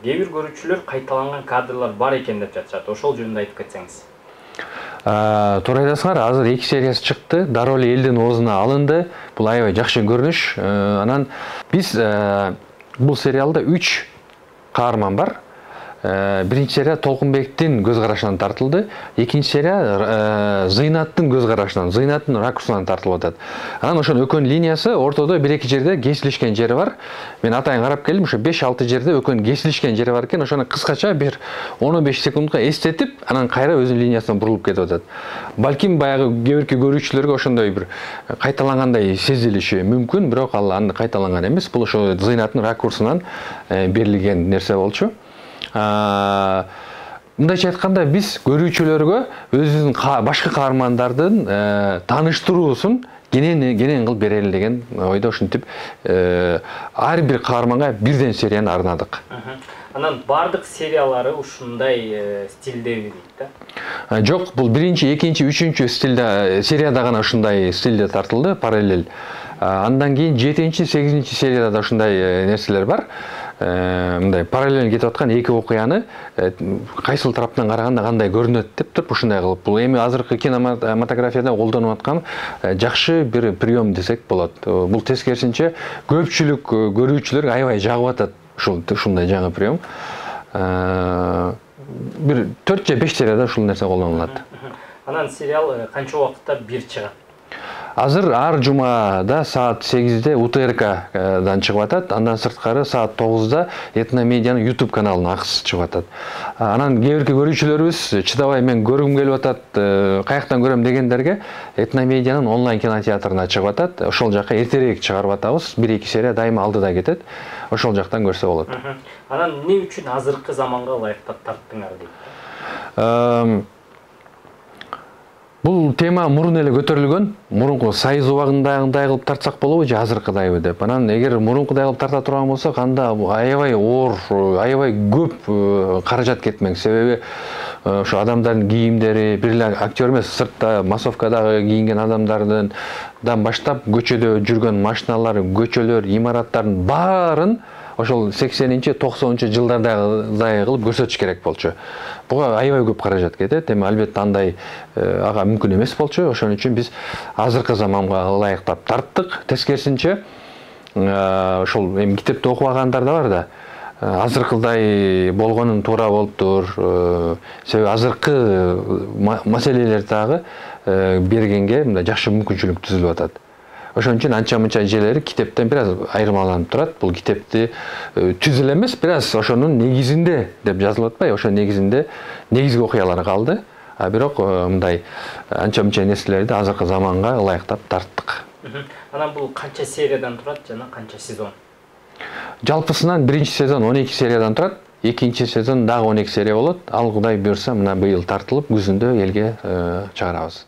Кээ бир көрүүчүлөр кайталанган кадрлар бар экен деп жатышат. Ошол жөнүндө айтып кетсеңиз. Туура айтасыңар, азыр 2 сериясы чыкты. Дароо эле элдин оозуна алынды. Бул аябай жакшы көрүнүш. Анан биз бул сериалда 3 каарман бар. Биринчи серия Толкунбектин көз карашынан тартылды. Экинчи серия Зыйнаттын көз карашынан, Зыйнаттын ракурсунан тартылып атат. Анан ошонун өкөн линиясы ортодо бир-эки жерде кесилишкен жери бар. Мен атайын карап келдим, ошо 5-6 жерде өкөн кесилишкен жери бар экен. Ошону кыскача бир 10-15 секундка эстетип, анан кайра өзүнүн линиясына бурулуп кетип атат. Балким баягы кээ бир көрүүчүлөргө ошондой бир кайталангандай сезилиши мүмкүн, бирок ал аны кайталанган эмес. Бул ошо Зыйнаттын ракурсунан берилген нерсе болчу. Мындайча айтканда, биз көрүүчүлөргө өзүбүздүн башка каармандардын тааныштыруусун кенен кылып берели деген ойдо, ушинтип ар бир каарманга бирден серияны арнадык. Анан бардык сериялары ушундай стилдеби дейт да? Жок, бул биринчи, экинчи, үчүнчү стилде серияда гана ушундай стилде тартылды, параллель. Андан кийин 7-8 серияда да ушундай нерселер бар. Мындай параллель кетип аткан эки окуяны кайсыл тараптан караганда кандай көрүнөт деп туруп ушундай кылып, бул эми азыркы кинематографияда колдонуп аткан жакшы бир прием десек болот. Бул тескерисинче көпчүлүк көрүүчүлөр аябай жагып атат ушундай жаңы прием. Бир 4 же 5 серияда ушул нерсе колдонулат. Анан сериал канча убакытта бир чыгат? Азыр ар жумада саат 8-де УТРК-дан чыгып атат, андан сырткары саат 9-да Этномедианын YouTube каналына акысыз чыгып атат. Анан кээ бир көрүүчүлөрүбүз чыдабай мен көргүм келип атат, каяктан көрөм дегендерге Этномедианын онлайн кинотеатрына чыгып атат. Ошол жака эртерээк чыгарып атабыз. 1-2 серия дайыма алдыда кетет. Ошол жактан көрсө болот. Анан эмне үчүн азыркы заманга ылайыктап тарттыңар дейт? Бул тема мурун эле көтөрүлгөн. Мурунку Союз убагындагындай кылып тартсак болобу же азыркыдайбы деп. Анан эгер мурункудай кылып тарта турган болсок, анда аябай оор, аябай көп каражат кетмек. Себеби ошо адамдардын кийимдери, бир эле актер эмес, сыртта массовкадагы кийинген адамдардан баштап көчөдө жүргөн машиналар, көчөлөр, имараттардын баарын ошол 80-90 жылдардай кылып көрсөтүш керек болчу. Буга аябай көп каражат кетет. Эми албетте андай ага мүмкүн эмес болчу. Ошон үчүн биз азыркы заманга ылайыктап тарттык. Тескерисинче ошол эми китепти окубагандар да бар да. Азыркыдай болгонун туура болуптур. Себеби азыркы маселелер дагы бергенге мындай жакшы мүмкүнчүлүк түзүлүп атат. Ошон үчүн анча-мынча жерлери китептен бир аз айырмаланып турат. Бул китепти түз эле эмес, бир аз ошонун негизинде деп жазылып атпайбы? Ошо негизинде негизги окуялар калды. Бирок мындай анча-мынча нерселерди азыркы заманга ылайыктап тарттык. Анан бул канча сериядан турат жана канча сезон? Жалпысынан биринчи сезон 12 сериядан турат, экинчи сезон дагы 12 серия болот. Ал Кудай буйрса, мына быйыл тартылып, күзүндө элге чыгарабыз.